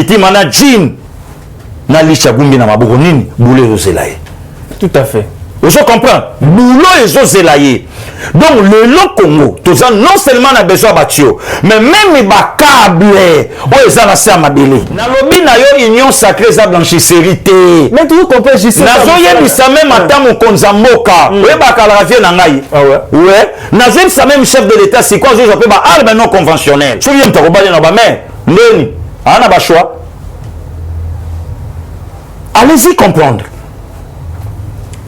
makiti mana jean na licha gumbi na maboko nini boulot ezozela ye. Tout à fait. Vous comprenez? Boulot ezozela ye. Donc le Congo, tout ça non seulement on a besoin de batio, mais même les câbles, oh ils ont assez à mabélé. Na lobby na yo union sacrée za blanchisserie. Mais tu comprends juste ça. Na zo yebi ça même ata mon konzamboka. Oui ba kala vie na ngai. Ah ouais. Ouais. Na zo ça même chef de l'état c'est quoi je appelle ba arme non conventionnelle. So yem to ba na ba mais ndeni. Ana ba choix. Allez-y comprendre.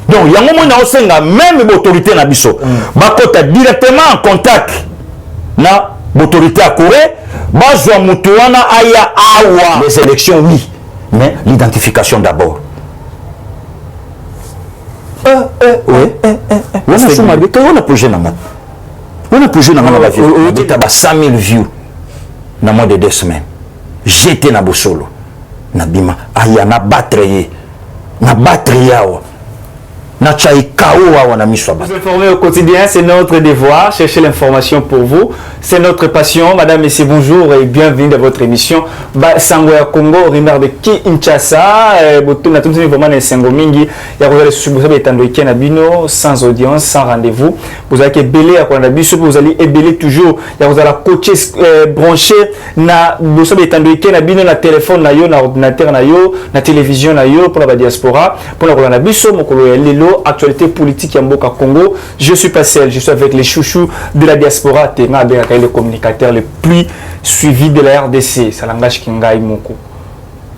Donc, il y a un moment où même l'autorité na biso, bakota directement en contact na l'autorité à Corée, bazwa mutuana aya awa. Les élections, oui, mais l'identification d'abord. Oui. On a projet na mat. On a projet na mat la vie. On a 100 000 views dans moins de 2 semaines. J'étais na bosolo, na bima, aya na battre na battre yawa. Vous informer au quotidien, c'est notre devoir, chercher l'information pour vous. C'est notre passion. Madame, messieurs, bonjour et bienvenue dans votre émission. Sangoya Congo, rumeur de Kinshasa. Sans audience, sans rendez-vous. Vous allez ébeler à Kwandabiso, vous allez ébeler toujours. Vous allez coacher, brancher, na na téléphone, na ordinateur, na télévision, pour la diaspora, pour la Kwandabiso, actualité politique Yamboka Congo. Je suis pas seul, je suis avec les chouchous de la diaspora, Téma Beraka, le communicateur le plus suivi de la RDC. Ça langage Kingai Moko.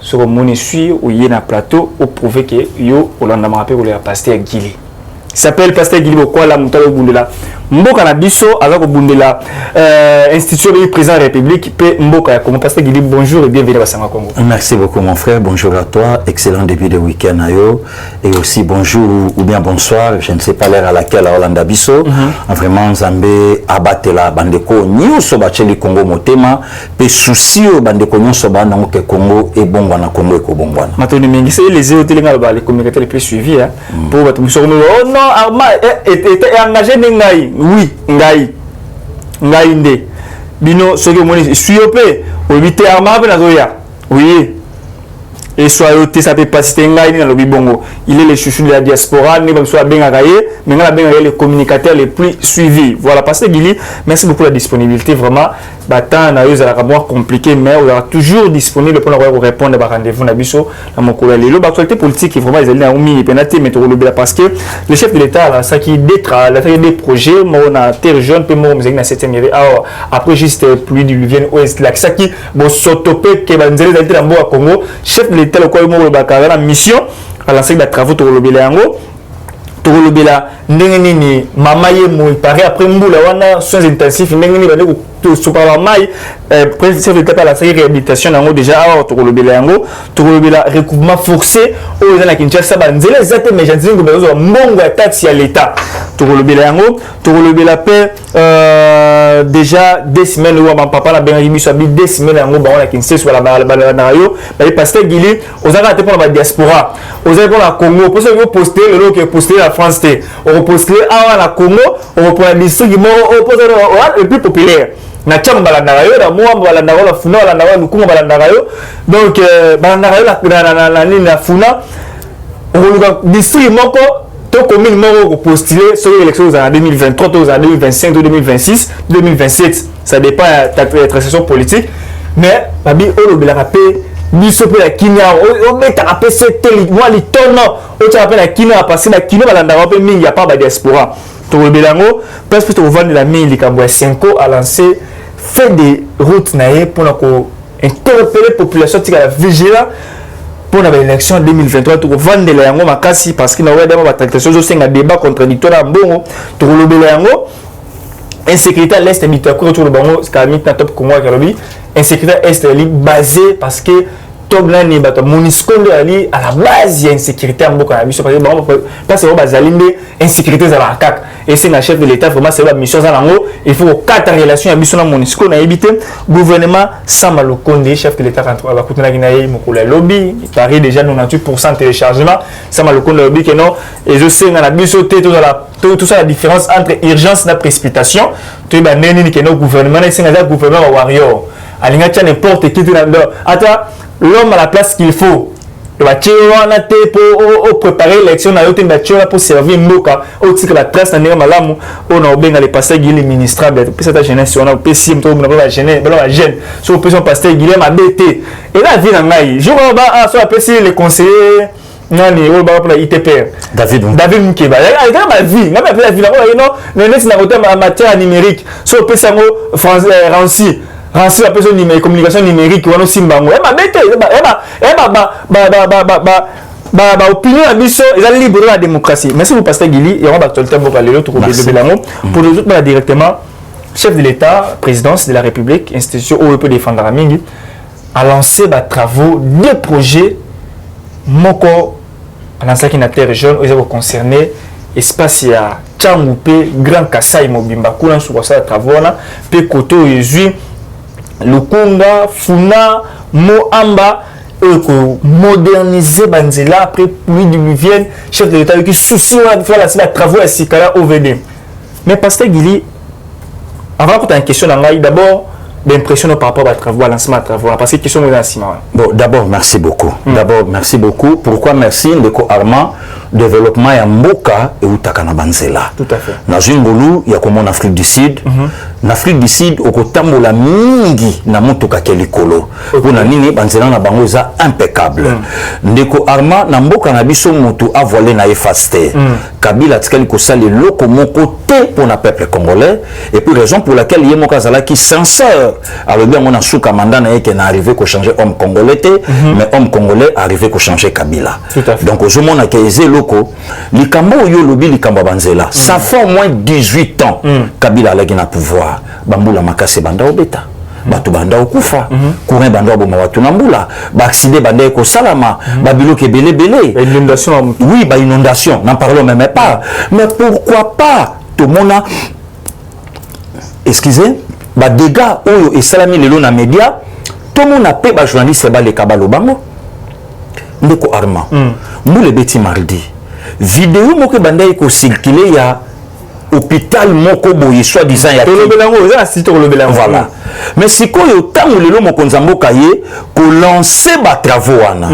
Sur le monde suit où il y a un plateau où prouver que yo au lendemain après où il y a pasteur Guili. Il s'appelle pasteur Guili Bokwa la Moutalo Bundela. Mboka na biso avec au Bundela institution du président de la République pe Mboka comme pasteur Guili, bonjour et bienvenue à Sanga Congo. Merci beaucoup mon frère, bonjour à toi, excellent début de week-end à yo et aussi bonjour ou bien bonsoir, je ne sais pas l'heure à laquelle à Hollanda biso. Vraiment Zambé abattre la bandeko nyuso bacheli Congo motema pe souci au bandeko nyuso bana ngo Congo et bongwana Congo et ko bongwana. Matoni mingi c'est les télénga les communicateurs les plus suivis pour battre oh non Arma était engagé n'engai. Oui, ngai nde bino soki omoni suyope obite arma pe nazoya oui et soit yote ça peut passer ngai na lobi bongo il est le chouchou de la diaspora ni bam soit benga gaye mais na benga les communicateurs les plus suivis voilà parce que Guili merci beaucoup pour la disponibilité vraiment battant na yo za la compliqué mais on est toujours disponible pour répondre à rendez-vous na biso na mokolo lelo actualité politique vraiment ils allaient na umi penati mais to lobela parce que le chef de l'état là ça qui des projets on a terre jaune pe mo mzeng na 7e année après juste pluie diluvienne ouest là ça qui bon sotopé que banzeli dans le mbo à Congo chef de l'état le quoi mo bakara na mission à lancer des travaux to lobela yango to lobela ndenge nini mama ye mo paraît après mbula wana soins intensifs ndenge nini ba to super mai président de l'état la série réhabilitation nango déjà to lobela yango to lobela recouvrement forcé au za na Kinshasa banzela zate mais jantingo bezo mbongo ya taxe ya l'état to lobela yango to lobela pe déjà 2 semaines où mon papa la bien biso abi 2 semaines yango ba na Kinshasa wala ba na yo ba pasteur Guili ozaka te pour la diaspora ozaka pour la Congo pour ça que poster le lot que poster la France te on poster à la Congo on prend le district le plus populaire na chamba balanda yo na moi balanda la funa balanda wa lukunga balanda yo donc balanda yo la nini na funa on district moko to commune moko postuler sur l'élection en 2023 en 2025 2026 2027 ça dépend de la transition politique mais babi o le rapé biso pe la kinya o meta rapé c'est moi li tono o tu rappelle la kinya passer la kinya balanda wa pe mingi ya pas ba diaspora to le belango parce que to vendre la mine li kambo 5 a lancé fait des routes naé pour interpeller la population tika la vigila pour l'élection 2023 to vendre la yango makasi parce que na ouais d'abord tractation zo senga débat contradictoire na mbongo to le yango insécurité à l'est habité autour de bango skamit na top Congo kalobi insécurité est basée parce que Toblani bato Monisco ali à la base il y a insécurité en Boka biso parce que parce que bazalinde insécurité za la CAC et c'est le chef de l'état vraiment c'est la mission za lango il faut quatre relations à biso na Monisco na éviter gouvernement sans malokonde chef de l'état quand va kutuna kinaye mokula lobby il paraît déjà 98% téléchargement sans malokonde lobby que non et je sais na biso tout ça la différence entre urgence et précipitation tu ba neni que no gouvernement c'est un gouvernement warrior alinga tia n'importe qui ata l'homme à la place qu'il faut va wana te pour préparer l'élection na yote mba pour servir mboka au tika la trace na ndenge malamu on a obenga les pasteurs Guilé ministrable puis cette jeunesse on a pessim to na ba jeune ba jeune so person pasteur Guilé ma BT et la vie na ngai je vois ba so apesi les conseillers nani o ba pour la ITPR David Mkeba il a ma vie na ba la vie non non na côté matière numérique so pesa ngo Rancy la personne numérique communication numérique on aussi mbango ma bête opinion abiso ils libre la démocratie merci vous pasteur Guili et on va actualité pour aller l'autre côté de l'angle pour les autres directement chef de l'État présidence de la République institution où peut défendre la mingi a lancé des travaux deux projets moko à l'ancien qui n'a terre jaune ils ont concerné espace ya Tchangoupe Grand Kassai Mobimba kuna sur ça travaux là pe koto yezui Lukunga, Funa, Moamba, moderniser Banzela après pluie diluvienne, chef de l'État qui souci de faire la travaux à Sikala OVD. Mais pasteur Guili, avant que tu aies une question d'abord, l'impression par rapport à travaux, à lancement de travaux, parce que question est bon, d'abord, merci beaucoup. D'abord, merci beaucoup. Pourquoi merci, Ndeko Armand, développement ya mboka et utakana Banzela. Tout à fait. Dans une boulou, il y a comme en Afrique du Sud. En Afrique du Sud, au kotambo la mingi na motoka kelikolo. Pour na nini Banzela na bango za impeccable. Ndeko Armand na mboka na biso moto a volé na efasté. Kabila tikali ko sali loko mon côté pour na peuple congolais et puis raison pour laquelle il y a moka zala qui sincère. Alors bien on a sous commandant na qui est arrivé ko changer homme congolais mais homme congolais arrivé ko changer Kabila. Donc au moment na kaizé loko likambo yo lobi likambo Banzela. Ça fait au moins 18 ans Kabila a na pouvoir. Bambula makase banda obeta. Batu banda okufa. Courant banda oboma watu nambula. Ba accident banda ko salama. Babilo ke belé. Inondation. Oui, bah inondation, n'en parlons même pas. Mais pourquoi pas tout le monde a excusez, bah dégâts oyo et salami lelo na média, tout le monde a payé bah journaliste bah les kabalo bango. Ndeko Armand. Moule beti mardi. Vidéo moke banda ko circuler ya hôpital moko boye soi-disant ya voilà. Mais si ko yo tango lelo mokonza mboka ye ko lancer ba travaux wana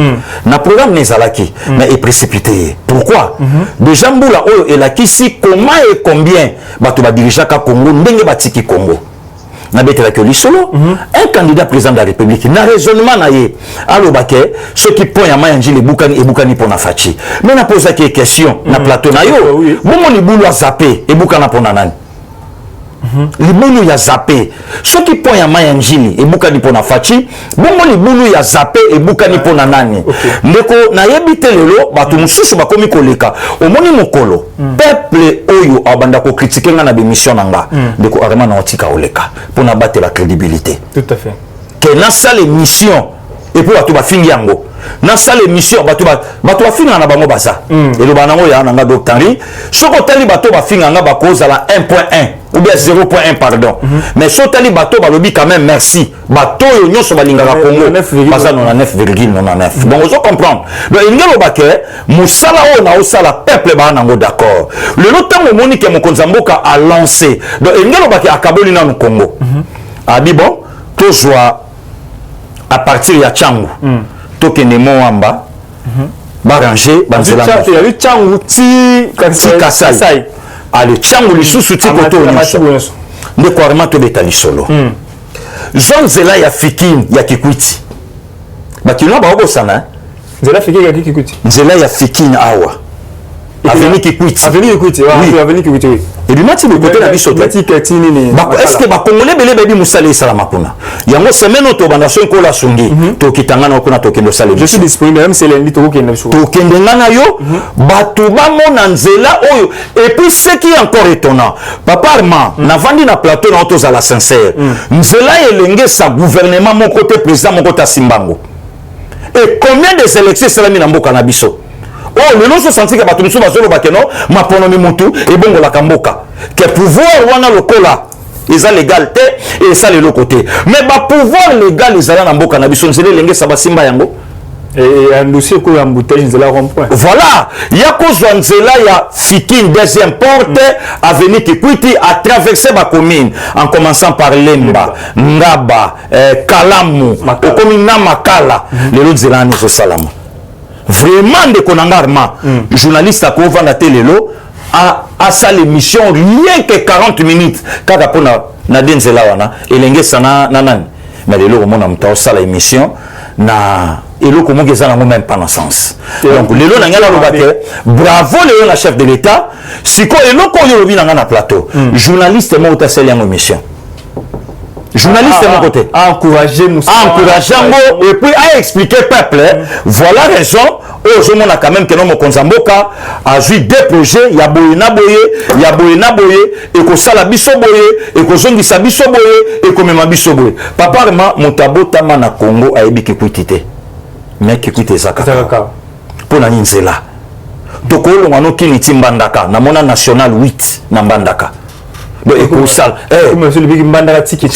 na programme nezalaki mais est précipité. Pourquoi déjà mbula oyo elakisi comment et combien bato ba dirigeant ka Congo ndenge batiki Congo na betela que lisolo un candidat président de la République na raisonnement na ye alobake ceux qui point ya mayanji le bukani pona fachi mais na poser des questions na plateau na yo bomo ni bulu a zappé et bukana pona nani libulu ya zappé ceux qui point ya mayanji et bukani pona fachi bomo ni bulu ya zappé et bukani pona nani ndeko na yebite lelo batu mususu bakomi koleka omoni mokolo peuple oyo abanda ko critiquer nga na bémission nanga ndeko Armand na otika oleka pour na battre la crédibilité. Tout à fait. Que na salle mission et pour batu ba fingi yango na salle mission batu ba finga na bango basa et le banango ya nanga doctari soko tali batu ba finga nga ba cause la 1.1 ou bien 0.1 pardon mais so tali batu ba lobi quand même merci bato yo nyoso balinga ka Congo basa 99,99 donc vous comprendre donc il ngelo baké musala o na osala peuple ba nango d'accord le lotango monique mokonza mboka a lancé donc il ngelo baké akaboli na Congo abi bon to joie à partir ya Tchangu tokende Moamba baranger Banzela il y a eu Tchangu ti Kasai ale Tchangu lisusu ti koto nyonso ndeko Armand to betali solo Jean Zela ya Fikini ya Kikwiti bakino ba obosana Zela Fikini ya Kikwiti Zela ya Fikini awa Avenue Kikwiti Avenue Kikwiti et du match de côté la biso est-ce que ba congolais belé bi musale salama kuna yango semaine auto bandation ko la songi to kitanga na kuna to kendo sale je suis disponible même c'est lundi to kendo so to kendo ngana yo batu ba mona nzela oyo et puis ce qui est encore étonnant papa Armand na vandi na plateau na auto za la sincère nzela elenge sa gouvernement mon côté président mon côté Simbango et combien de élections salami na mboka na biso. Oh, le nom se sentit que bato musu bazolo bakeno ma ponomi mutu et bongo la kamboka que pouvoir wana lokola ils ont l'égalité et ça le côté mais ba pouvoir légal ils ont na mboka na biso nzele lenge sa basimba yango Et un dossier pour un bouteille de la rond-point. Voilà, il y a cause nzela ya Fikin deuxième porte avenue Kikwiti à traverser ma commune en commençant par Lemba, Ngaba, Kalamu, Okomina Makala, les autres zela ni salama. Vraiment de konangarma, journaliste à Kovanda Telelo a ça l'émission rien que 40 minutes kaka pona na denzela wana elenge sana nanan. Mais les lots mon amta ça l'émission na eloko mo kezana même pas dans sens. Donc les lots na ngala lobate bravo les la chef de l'état siko eloko yo lobi na ngana plateau journaliste mo ta sel en émission journaliste mon côté encourager et puis à expliquer peuple voilà raison je m'en a quand même que non mon konzamboka a joué deux projets il y a boyena boye et ko sala biso boye et ko zongisa biso boye et ko mema biso boye papa vraiment motabo tama na Congo a ebi Kikwiti mais Kikwiti zaka pour na nzela tokolo ngano kini timbandaka na mona national 8 na mbandaka do ekosal monsieur le big mbandaka tiki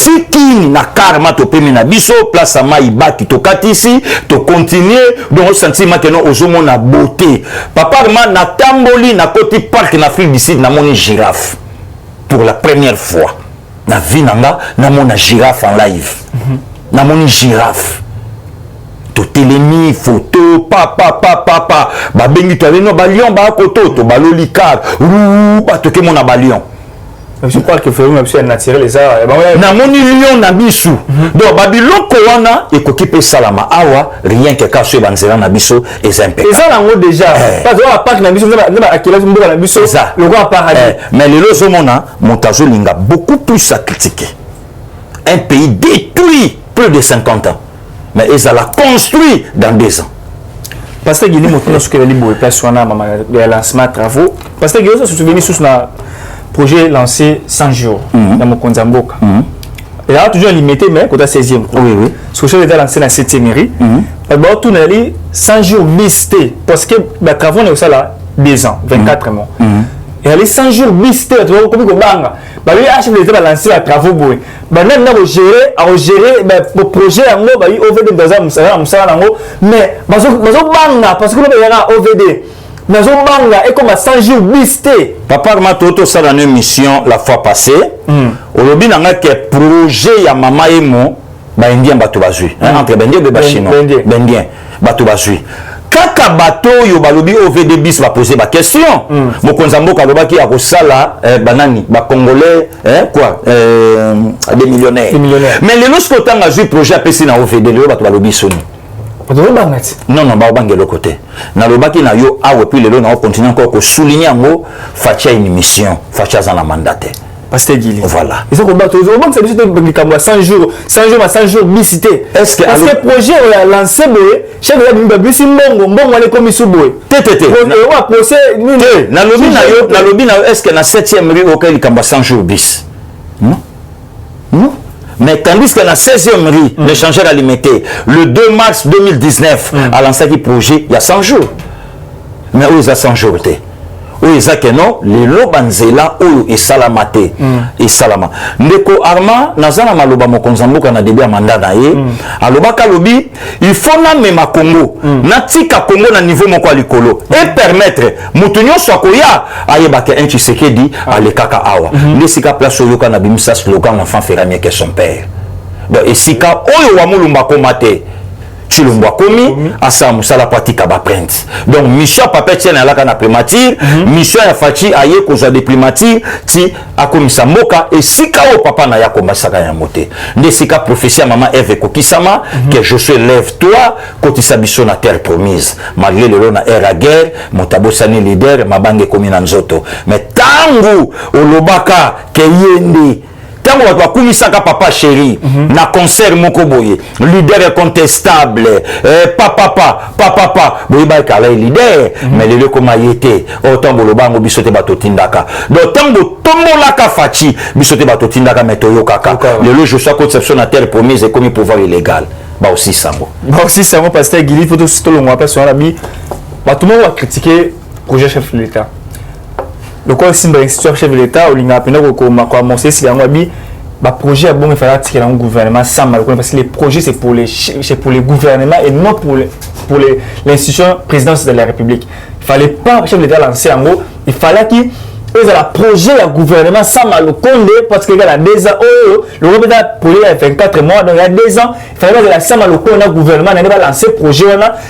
na karma to pemi na biso place ma ibaki to katisi to continuer donc sentiment que non ozomo na beauté papa vraiment na tamboli na côté parc na Afrique du Sud na moni girafe pour la première fois na vie nanga na mona girafe en live na moni girafe to télémi photo papa ba bengi to no ba lion ba koto to ba lolikar ba to ke mona ba lion. Je crois que faut même naturel les arts na moni lion na bisu donc babiloko wana ekokipe salama awa rien que kaso banzela na biso est impeccable ça nango déjà parce que la parc na biso na akela mboka na biso le roi paradis mais les lozo mona montazo linga beaucoup plus à critiquer un pays détruit plus de 50 ans mais ils l'a construit dans 2 ans parce que Guinée montre ce que les libre place wana mama de lancement travaux parce que Guinée se souvient sous na projet lancé 100 jours dans mon Konzamboka. Et là, toujours limité, mais quand 16e. Oui. Ce que j'ai lancé dans 7e mairie. D'abord, tout le monde 100 jours bistés. Parce que les travaux, on a ça là 2 ans, 24 mois. Et les 100 jours bistés, tu vois, comme il y a un chef de l'État qui a lancé les travaux. Maintenant, on a géré le projet, on a OVD dans un mais parce que il y a OVD. Nous avons et comme à 100 jours bisté. Papa Matoto ça dans une mission la fois passée. Olobi nanga que projet ya mama emo ba indien bato bazui. Entre bendien de bachino. Bendien bato bazui. Kaka bato yo balobi OVD bis va poser ba question. Mokonzamboka lobaki ya kosala banani ba congolais quoi des millionnaires. Mais les lorsque tanga jouer projet apesi na OVD le bato balobi soni. Non, bah, de l'autre côté. Na lobaki na yo awe puis le lo na continue encore que souligner ngo fatia une mission, fatia za na mandaté. Parce que Guili. Voilà. Ils ont combattu au moment que c'est juste 100 jours, 100 jours bisité. Est-ce que le projet on a lancé chef de la bisi mbongo wale comme isuboy. Tétété. On a procès na lobi na est-ce que na 7e rue auquel il 100 jours bis. Non. Mais tandis que la 16e rue, l'échangeur alimenté, le 2 mars 2019, à lancé le projet, il y a 100 jours. Mais où il y a 100 jours? Où il y a que non, les lobanzela, où et salamate, et salama. Ndeko Arma, Nazana Maloba Mokonzamboka na début à mandat nae, Aloba Kalobi, il faut na même à Congo, natika Congo na niveau moko likolo, et permettre, Moutonio Sokoya, ayebake un Tshisekedi, à l'ekaka awa. Nesika place Oyoka na bimisa slogan, l'enfant fera mieux que son père. Donc, et sika, Oyo Wamulumba Komate, Chilumba Komi, Asa Moussala Patika Baprint. Donc, mission Papa Tien Alaka na primature, mission Yafati Aye Koza de primature, Ti Akomisa Moka, et Sika O Papa Naya Komasaka Yamote. De Sika prophétie à Maman Eve Kokisama, que je suis lève-toi, Kotisa Bisso na terre promise. Malgré le long à guerre, Motabo Sani leader, Mabange Komina Nzoto. Mais Tangu, Olobaka, Keyende, tant que tu as papa chéri, na concert moko boye, leader incontestable, papa, boye ba kala leader, mais le comme ayete, autant boloba ngo bisote bato tindaka. Donc tant que tombola ka fachi, bisote bato tindaka metoyo kaka. Le je sois conception na terre promise et comme pouvoir illégal. Ba aussi sango. Pasteur Guili, faut tout le monde sur la bi. Ba tout le monde va critiquer projet chef de l'État. Le corps chef de l'État, il a commencé à projet bon il fallait tirer un gouvernement sans mal parce que les projets c'est pour les gouvernements et non pour les pour l'institution présidence de la République. Il fallait pas chef de l'État lancer en gros, il fallait qu'il y ait un projet de gouvernement sans Malokonde parce qu'il y a 2 ans, le gouvernement a projet il y a 24 mois, donc il y a 2 ans, il fallait que la sans Malokonde le gouvernement n'a lancé projet,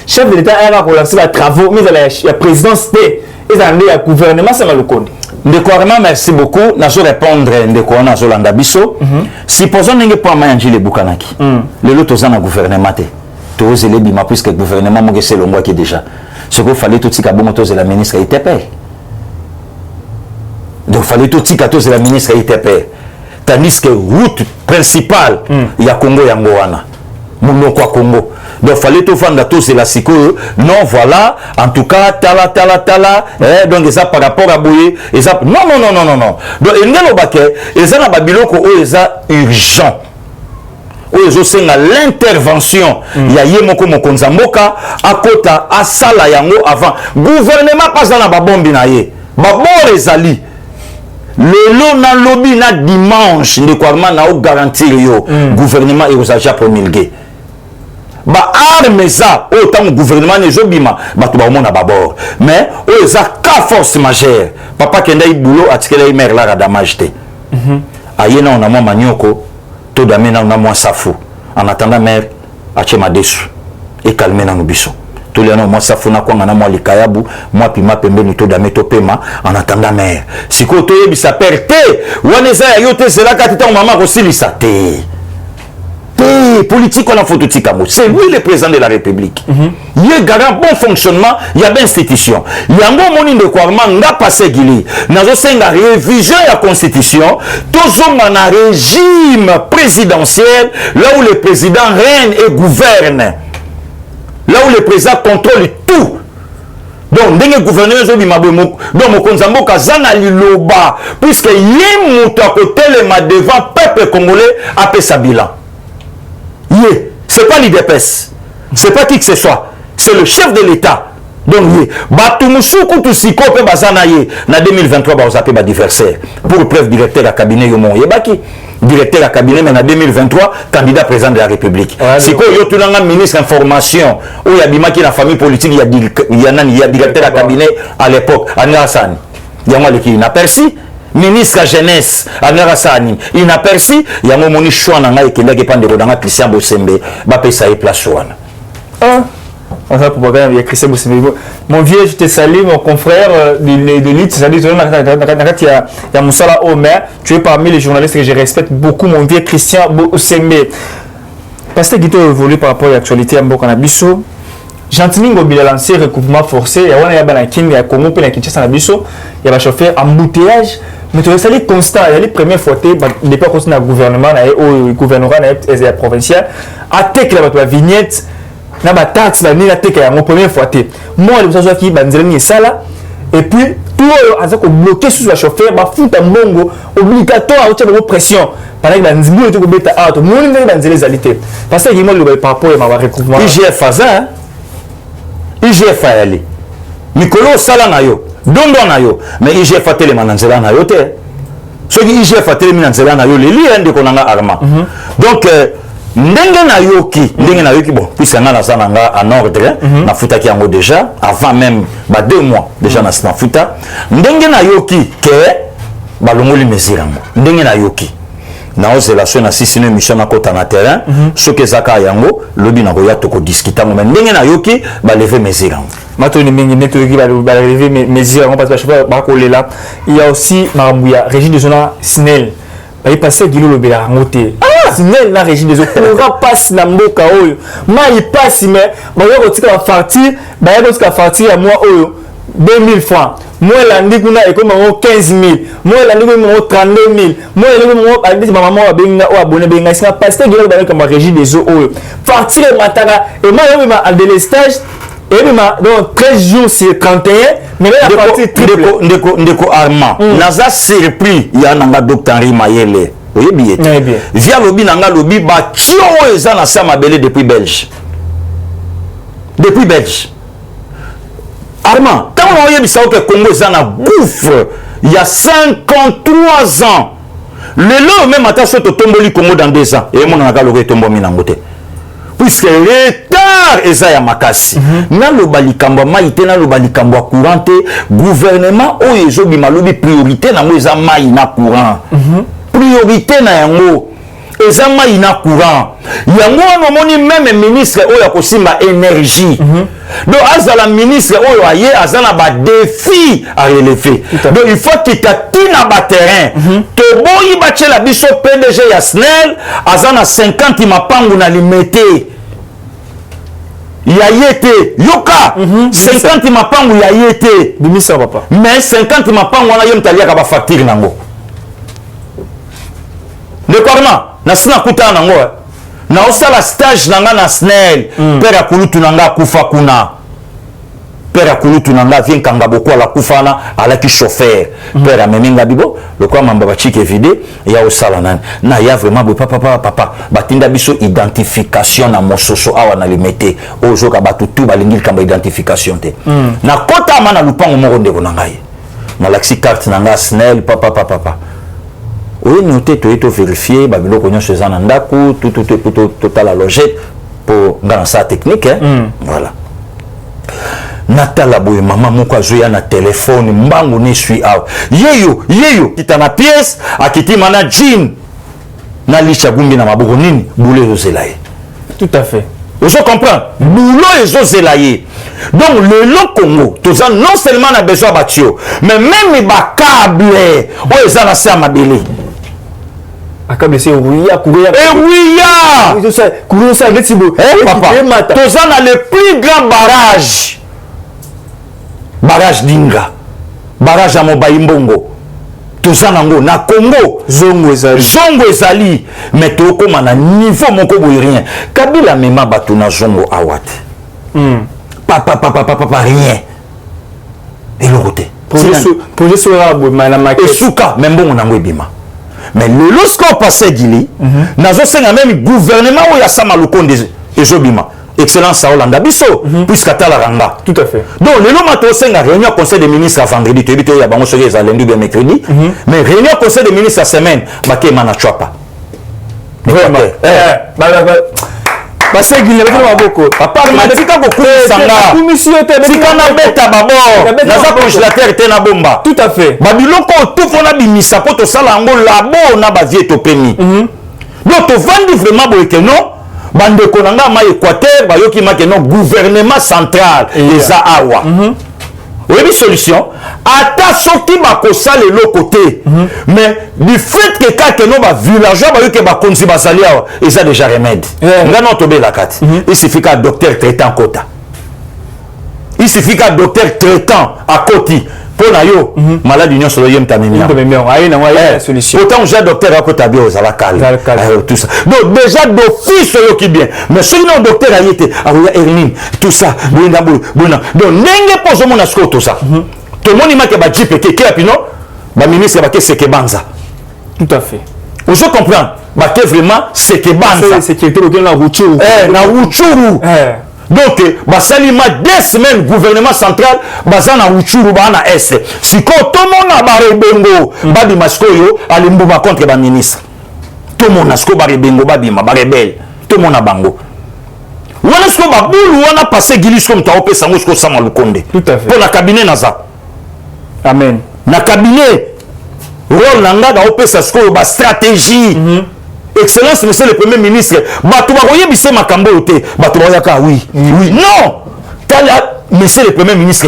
chef de l'État a relancé les travaux, mais la présidence et le gouvernement sans Malokonde. Ndekouarement, merci beaucoup. Nous répondre Ndekouarement à Zolanda Bisso. Supposons que nous avons mangé les Boukanaki. Le lot aux le gouvernement. Tous les bima puisque le gouvernement c'est le mois qui est déjà. Ce qu'il fallait tout ce que la ministre ITP. Donc il fallait tout ce que la ministre ITP. Tandis que route principale, il y a Congo et Angoana. Mounoko Congo. Donc il fallait tout faire tous la sico. Non, voilà, en tout cas, tala, donc ça par rapport à Bouye, non. Donc il y a le baquet, et ça n'a pas biloko, ils urgent. Ils ont l'intervention. Il y a Yemoko Mokonzamboka, à Kota, à Sala Yango avant. Gouvernement pas dans la bombe naye. Babon les alliés. Le lot na lobby na dimanche, ne quoi na au garantir yo. Gouvernement et aux agents promulgués. Ba arme ça autant le gouvernement ne jobima ba to ba mona babor mais o za ka force majeure papa kenda ibulo atikela imer la radamage te ayena on a mo manioko to da mena on a mo safu en attendant mère achema desu et calmer na biso to le na mo safu na kwanga na mo likayabu mo pima pembeni to da meto pema en attendant mère siko to yebisa perte waneza ya yote zela katita mama ko silisa te politique on a photo tikamo c'est lui le président de la République il est garant bon fonctionnement il y a bien institution il y a un bon moni de quoi n'a passé gili nazo senga révision la constitution toujours un régime présidentiel là où le président règne et gouverne là où le président contrôle tout. Donc, dès que le gouvernement donc Mokonzambo Kazana Liloba puisque il est à côté devant le peuple congolais après sa bilan. C'est pas l'IDPS, c'est pas qui que ce soit, c'est le chef de l'État. Donc, Batumusuku Tusiko pe Bazanaye, na 2023, vous appelez adversaire. Pour preuve, directeur à cabinet Yomon Yebaki, directeur à cabinet, mais en 2023, candidat président de la République. Si quoi, il y a un ministre d'information, où il y a Bimaki, la famille politique, il y a directeur à cabinet à l'époque, Anna Hassan. Il y a moi qui n'a perçu. Ministre de la jeunesse, Anarassani, il n'a perçu, il y a un moment où il y a un Christian Bosembe, il y a place. On va pour il y a Christian Bosembe. Mon vieux, je te salue, mon confrère de lutte, c'est-à-dire, il y a Moussala Omer, tu es parmi les journalistes que je respecte beaucoup, mon vieux Christian Bosembe. Parce que tu as évolué par rapport à l'actualité à Mbokanabiso. Gentiment, il a lancé un recouvrement forcé, il y a un King, il y a Congo, il y a Kinshasa, il y a un chauffeur embouteillage. Mais tu vois, c'est constant. Il y a les premières fois, depuis que le gouvernement, le gouvernement provincial, attaque la vignette, la taxe, la première fois. Moi, je suis qui est ça là. Et puis, tout le monde bloqué sur le chauffeur, il faut un bongo obligatoire, il y a une pression. Pendant que les gens sont en train de se faire des parce que le par rapport à recouvrement. IGF Faza, IGF Ayali. Mikolo Salanayo. Dondo na yo mais IGF atele mananzela na yo te ce qui IGF atele mananzela na yo les liens de konanga arma donc ndenge na yoki bon puisque na sananga en ordre na futa ki yango déjà avant même 2 mois déjà na futa ndenge na yoki ke balongoli mesure ndenge na yoki na relation na sisi une mission na kota na terrain ce que zaka yango lobi na koya to ko discuter mais ndenge na yoki ba lever mesure maintenant il y a aussi Marambouya, régime de zone SNEL. Il passe Guilo le Bélarangoté. SNEL na régime de zone. On va passer na mboka oyo. Ma il passe mais ba yo kotika ba partir, ba yo kotika partir à moi oyo 2000 francs. Moi landi kuna eko mo 15000. Moi landi ko mo 32000. Moi landi mo abi maman wa benga o abonné benga sina passe Guilo ba comme régime des oyo. Partir mataka et moi yo ma délestage. Et donc 13 jours c'est 31 mais là la partie ndeko Armand naza surpris ya nanga docteur Mayele oyebi via lobi nanga lobi ba tio eza na sama belé depuis Belge Armand quand on oyebi ça que Congo eza na gouffre il y a 53 ans le lot même attention to tomboli Congo dans 2 ans et mon nanga logo tombo minangote puisque retard eza ya makasi na loba likambo mai te na loba likambo courant te gouvernement oyo ezobima lobi priorité nango eza mai na courant priorité na yango eza mai na courant yango wana omoni même ministre oyo akosimba énergie donc azala ministre oyo aye aza na badéfi à relever donc il faut kitatina baterrain toboyi batiela biso PDG ya SNEL aza na 50 mapangu na limete ya yete yoka 50 mapangu ya yete bimisa papa mais 50 mapangu wana yo mtaliaka ba facture nango de korma na sina kutana nango na osala stage nanga na SNEL père akulutu nanga kufa kuna père akulutu nanga vient kanga boko ala kufana ala ki chauffeur père ameninga bibo le quoi mamba bachike vide ya osala nani na ya vraiment papa batinda biso identification na mososo awa na limete ozo ka batutu balingi kamba identification te na kota mana lupango moko ndeko nangai na laxi carte nanga SNEL papa oui, nous avons vérifié, nous avons fait un ndaku, tout à la logette pour dans sa technique. Voilà. Natala boye maman moko azoya na téléphone mbangu ne suis out. Yeyo, kita na pièce, akiti mana jean. Na licha gumbi na maboko nini, boule zelaye. Tout à fait. Vous comprenez? Boulot zelaye. Donc le Congo, tout ça non seulement on a besoin de batio, mais même les câbles, on les a laissés à mabélé. Akable c'est ouya courir ça courir ça avec Sibo papa tous on a le plus grand barrage d'Inga barrage à Mobayimbongo tous on nango na Congo zongo ezali mais to comme na niveau moko boy rien Kabila mema bato na zongo awat papa rien et le côté projet sera na maquette et souka même bon nango ebima. Mais lorsqu'on passait Gili, nous avons même gouvernement où il y a Sama Lukonde et Jobima. Excellence à Hollanda Bisso, puisqu'à Talaranga. Tout à fait. Donc, le nom de la réunion conseil des ministres à vendredi, il y a bon lundi ou mercredi, mais réunion conseil des ministres à semaine, Baké Manachwapa. Vraiment. Parce que il y a beaucoup. Papa, il y a beaucoup de sanga. Commission si quand on a bêta babo, na congélateur était na bomba. Tout à fait. Babylon ko tout fona bimisa po to sala ngo labo na ba vie to pemi. Donc to vandi vraiment boye que non. Bande ko nanga ma Équateur, ba yoki ma que non gouvernement central les awa. Oui, une solution. Ata soki ba ko sala le côté. Mais du fait que quand no ba villageois ba yoki ba konzi ba salia, ils a déjà remède. Ngana to be la carte. Il suffit qu'un docteur traitant quota. Il suffit qu'un docteur traitant à côté. Pour nayo, malade union sur le yem tamimia. Solution. Autant j'ai docteur à côté bio à la cale. Tout ça. Donc déjà d'office qui bien. Mais si non docteur a été, Erline, tout ça, bon. Donc n'engue pas au monde à ce tout ça. Tout le monde il m'a que ba jeep qui est pino, ba ministre ba que c'est que banza. Tout à fait. Vous comprenez? Ba que vraiment c'est que banza. C'est qui était au na Ruchuru. Na Ruchuru. Donc, basalima 2 semaines gouvernement central bazana uchuru bana est. Si ko tout monde na barebengo babi maskoyo alimbuba contre ba ministre. Tout monde na sko barebengo babi ma barebel. Tout monde na bango. Wana sko babulu wana passé gilis comme ta opesa ngo sko sama lukonde. Tout à fait. Pour la cabinet naza. Amen. Na cabinet rôle nanga da opesa sko ba stratégie. Excellence, monsieur le Premier ministre, oui. Non! Monsieur le Premier ministre,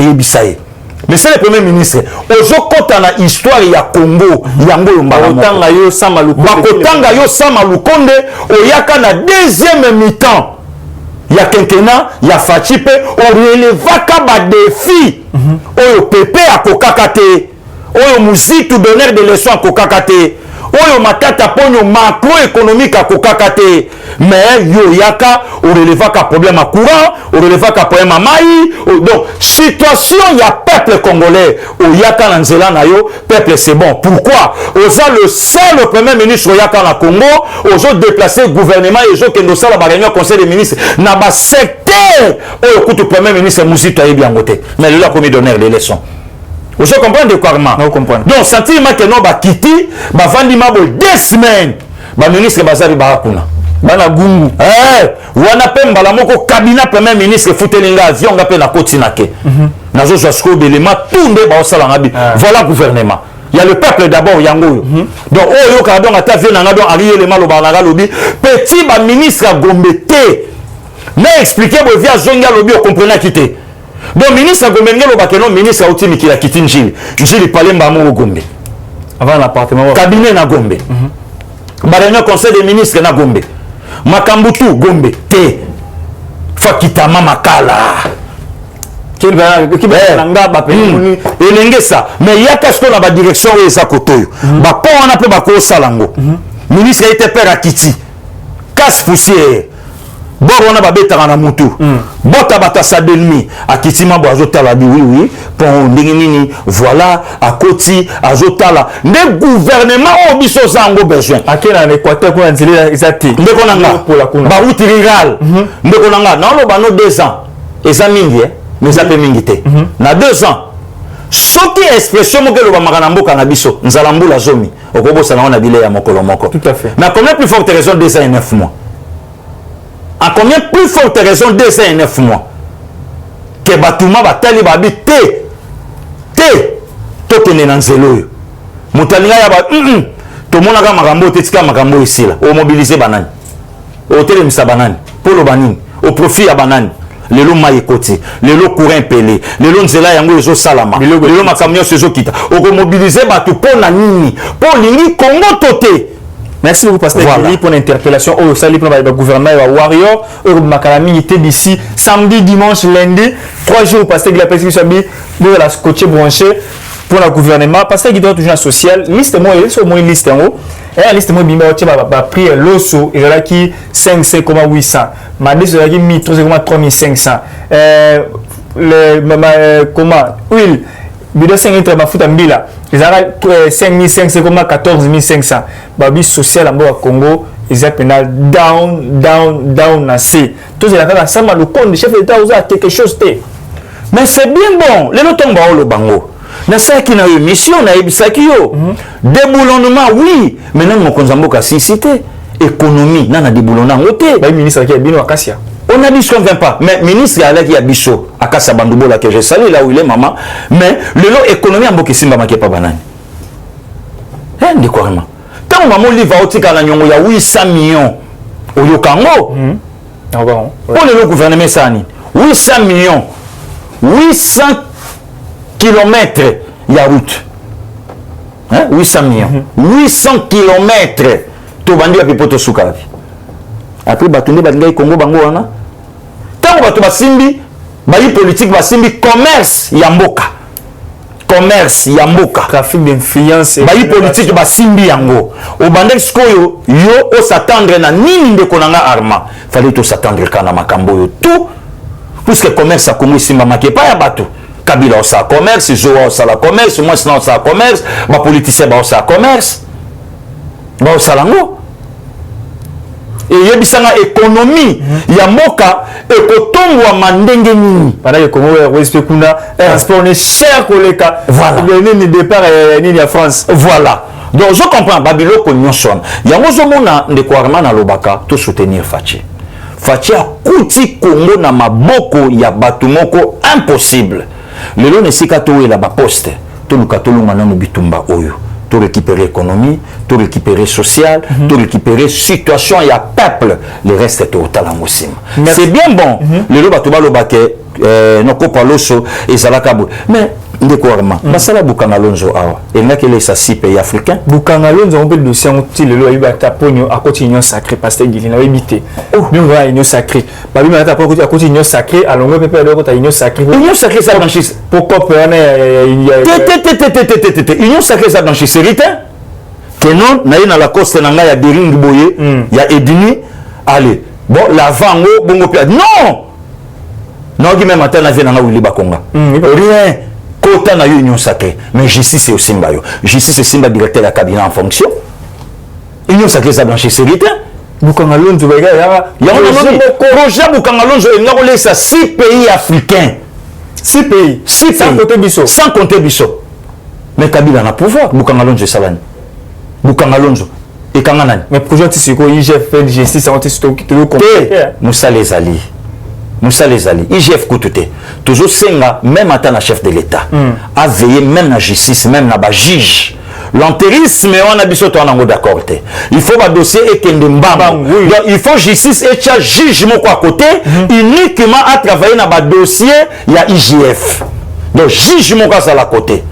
monsieur le Premier ministre, aujourd'hui, dans l'histoire il y a Congo, il y a Bakotanga yo Sama Lukonde, il y a na deuxième mi-temps. Il y a quinquennat, il y a Fachipe, on relève ba défi. Oyo Pepe a kokakate, oyo musique tout donneur de leçons à kokakate. Oyo matata ponyo macroéconomique à kokakate mais yo yaka on relève ka problème à courant on relève ka problème à maï donc situation il y a peuple congolais o yaka na nzela na yo peuple c'est bon pourquoi oza le seul premier ministre yaka na Congo ozo déplacer gouvernement et ozo kendo sala ba réunion conseil des ministres na ba secteur oyo kutu premier ministre Muzito ayebi yangote mais le là comme donner des leçons. Vous comprenez de quoi? Donc, sentiment que nous avons quitté, nous avons 2 semaines. Le ministre Bazari Barakuna. bana gungu wana pe mbala moko cabinet premier ministre futelinga avion nga pe na koti na ke nazo so sko belema tout nde ba osala ngabi voilà gouvernement il y a le peuple d'abord yango donc oyo ka donc ata vie na nga donc ari le malo ba na lobi petit ba ministre Gombe té na expliquer bo via zonga lobi o comprendre kité donc ministre Gombe ngelo ba que non ministre outimi ki la kiti njili palemba mo Gombe avant l'appartement cabinet na Gombe barena conseil des ministres na Gombe Makambutu Gombe te fakitama makala elenge ça mais yaka sto na ba direction oyo eza kotoyo ba po wana pe ba ko salango ministre était père akiti casse poussière bor wana ba betaka na mutu bota bata sadelmi akiti mabo azotala bi oui pon ndingini voilà akoti azotala nde gouvernement o biso zango besoin akena na Équateur ko nzeli ezati ndeko nanga ba route rurale ndeko nanga na lo bano 2 ans eza mingi mais ça peut mingi te na 2 ans soki expression moko lo ba makana mboka na biso nzala mbula zomi okobosa na ona bile ya mokolo moko tout à fait mais à combien plus forte raison 2 ans et 9 mois à combien plus forte raison 2 ans et 9 mois que batuma batali babi te tokende na nzelo oyo motalinga ya ba tomonaka makambo tetika makambo esila o mobiliser banani o telemisa banani polo banini au profit ya banani lelo mai ekoti lelo courant pelé lelo nzela yango ezo salama lelo makamyo ezo kita o mobiliser batu pona nini po lingi Congo toté. Merci beaucoup, Pasteur Kelly, pour l'interpellation. Oh, salut pour le gouvernement Warrior. Makalami était d'ici samedi, dimanche, lundi. 3 jours, Pasteur Kelly a passé sur la scotché branché pour le gouvernement. Pasteur Kelly doit toujours un social. Liste moi, il y a une liste en haut. Et la liste moi, il a pris l'osso. Il y a qui 5,800. Ma liste il y a qui 3,3500. Comment? Huile. Bido 5 ma foot en bila. Ils ont 5500 comme 14500. Babi social en Congo, ils ont pénal down na C. Tout ça là ça le compte du chef d'État a quelque chose té. Mais c'est bien bon. Les noms ba le bango. Na ça qui na eu mission na ebisaki yo. Déboulonnement oui, mais non mon konzamboka cité économie na déboulonnant oté. Ba ministre qui est bino akasia. On a dit ce qu'on ne vient pas. Mais le ministre Alaki Abisso, à Kassabandubo, là que je salue, là où il est, maman. Mais le lot économie en Bokesimba, ma pas banane. Hein, de quoi vraiment? Quand maman livre à Otika, il y a 800 millions au Yokango. Pour le lot gouvernement, ça 800 millions. 800 kilomètres, il y a route. Hein? 800 millions. 800 kilomètres. Tout bandu à Pipoto Soukavi. Après, batunde batinga Congo bango wana. Tant batu basimbi, bayi politique basimbi commerce yamboka. Commerce yamboka. Trafic d'influence. Bayi politique basimbi yango. Au bandek skoyo yo o s'attendre na nini ndeko nanga arma. Fallait to s'attendre kana makambo yo tout. Puisque commerce a Congo simba make pa ya batu. Kabila o sa commerce, Joa o sa la commerce, moi sinon o sa commerce, ba politicien ba o sa commerce. Ba o sa lango. Et il y a une économie, il y a moka, et quand on voit mandenge nini. Pendant que Congo est respect kuna, transport est cher pour les cas. Voilà. Il y a départ ni en France. Voilà. Donc je comprends, Babylone qu'on son. Il y a mozomona de kwarma na lobaka to soutenir Fachi. Fachi a kuti Congo na maboko ya batumoko impossible. Le long esika to e la ba poste. To lukatolu manano bitumba oyo. Tout récupérer l'économie, tout récupérer social, tout récupérer situation et à peuple, le reste est au talangosim. C'est bien bon. Le loba tuba loba ke noko paloso et zalakabu. Mais découvellement, basala Bukanga Lonzo awa. Et n'a que les 6 pays africains. Bukanga Lonzo on peut le dossier on le lo iba taponyo à côté union sacrée Pasteur Guilin a évité. Nous on va union sacrée. Babi ma tapo à côté union sacrée à longue pépé à côté union sacrée. Union sacrée ça blanchisse. Pourquoi Union sacrée ça blanchisse que non na la coste na ya Bering Boye ya Edini allez bon la vango bongo pia non non qui même matin na vient na Wili Bakonga rien kota na union sacrée mais justice c'est au Simba yo justice c'est Simba directeur de cabinet en fonction union sacrée ça blanchissérité Bukanga Lonzo bega ya projet Bukanga Lonzo et ngako laisse 6 pays africains 6 pays sans compter biso mais Kabila na pouvoir Bukanga Lonzo salani Bukanga Lonzo et kanganan mais projet tisiko IGF fait G6 en tisto qui te le compter Moussa les Ali IGF koutouté toujours senga même à la chef de l'État a veillé même la justice même la juge l'entérisme on a biso to nango d'accord té il faut ba dossier et kende mbamba donc il faut justice et tia juge moko à côté uniquement à travailler na ba dossier il y a IGF donc juge moko à la côté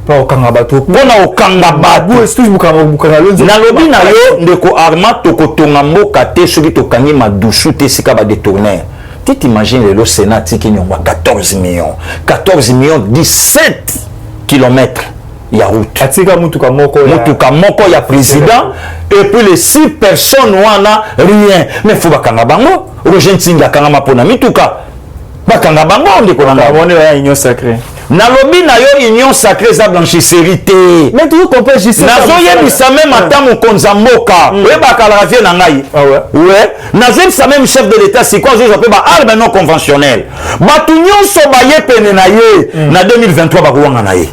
pas au kangabato bona au kangabato est-ce que vous na lobi na yo ndeko Arma tokotonga mboka te soki tokangi madushu te sika ba détourner. Tu t'imagines le Sénat qui a 14 millions 17 kilomètres il y a route Mutuka moko il y a président et puis les 6 personnes on a rien mais faut bakanga bango Roger Ntinga kangama pona mituka bakanga bango ndeko na on union sacrée na lobi na yo union sacrée za blanchisserie te mais tu comprends juste nazo yebisa même ata mokonza mboka oyebaka la vie na ngai ouais nazo yebisa même chef de l'état c'est quoi zo ba arme non conventionnelle batu nyonso baye pene na ye na 2023 bakuwanga na ye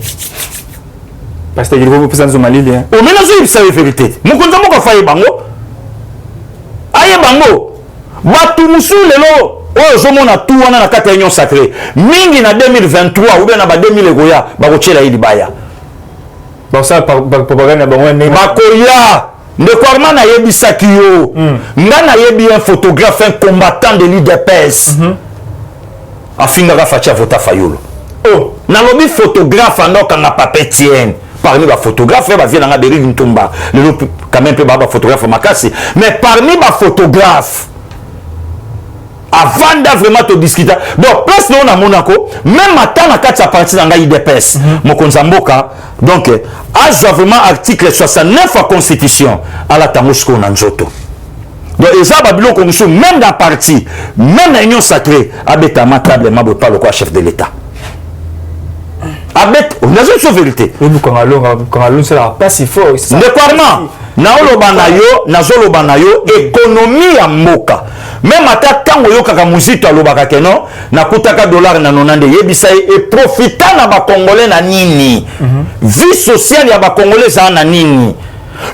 parce que il faut poser dans Mali hein o mena zo yebisa la vérité mokonza mboka faye bango aye bango batu musu lelo oyo zomona tout wana na kati ya union sacrée mingi na 2023 ou bien na ba 2000 goya bakotiela ye libaya ça propagande bango ne bakoya ndeko Arma na yebisaki yo nga na yebi un photographe un combattant de l'UDPS afingaka Fatia Vota Fayulu na lobi photographe andokanga Papa Etienne parmi les photographes ba vie na Beri Ntumba le quand même peu ba photographe makasi mais parmi les photographes avant de vraiment te discuter donc place non à Monaco même attends la 4 partie dans l'IDPS mokonza mboka donc a vraiment article 69 à constitution à la tamosko na nzoto donc eza babilo ko musu même dans parti même dans union sacrée abeta matable mabo pas le quoi chef de l'état abet on a une vérité quand allons c'est pas si fort de quoi na oloba na yo économie ya mboka même ata tango yo kaka muzito alobaka keno na kutaka dollar na nonande yebisa et profita na ba congolais na nini vie sociale ya ba congolais za na nini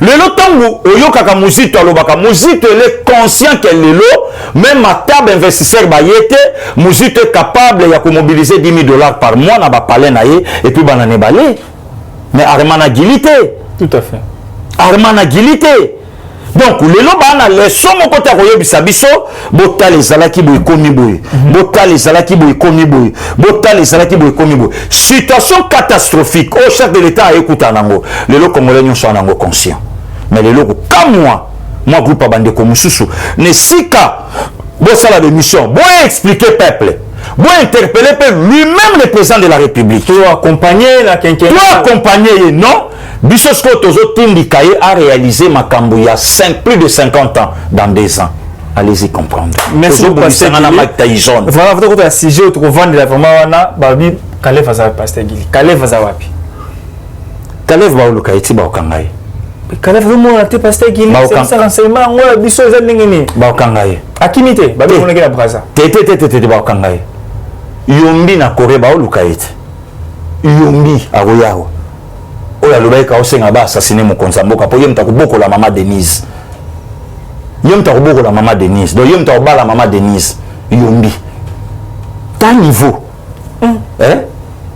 lelo tango oyo kaka muzito alobaka muzito il est conscient que lelo même ata investisseur ba yete muzito est capable ya ko mobiliser 10 000 $ par mois na ba palais na ye et puis banane balé mais Armana Gilité tout à fait Armana Gilité donc lelo bana leso moko ta koyebisa biso botala ezalaki boy komi boy botala ezalaki boy komi boy botala ezalaki boy komi boy situation catastrophique au chef de l'état écouta nango lelo congolais nyonso nango conscient mais lelo comme moi groupe bandeko mususu ne sika bosala de mission bo expliquer peuple bo interpeller lui-même le président de la République toi accompagner la quinquennat toi accompagner non Bissosko Tozo Tindikaye a réalisé Makambo il y a plus de 50 ans dans 2 ans. Allez-y comprendre. Merci beaucoup. Voilà, vous avez un sujet où vous vendez la vraiment Babi Kalev Azawa Pasteur Gili. Kalev Azawapi. Kalev Baulu Kaiti Baokangaye. Kalev vraiment a été Pasteur Gili. C'est ça renseignement. Moi, Bisso Zaningini. Baokangaye. Akimite. Babi Koneke la Braza. Tete Baokangaye. Yombi na Kore Baulu Kaiti. Yombi Aroyao. Oya lobaika osenga ba assassiner mokonza mboka po yemta kuboko la mama Denise yemta kuboko la mama Denise donc yemta obala mama Denise yombi ta niveau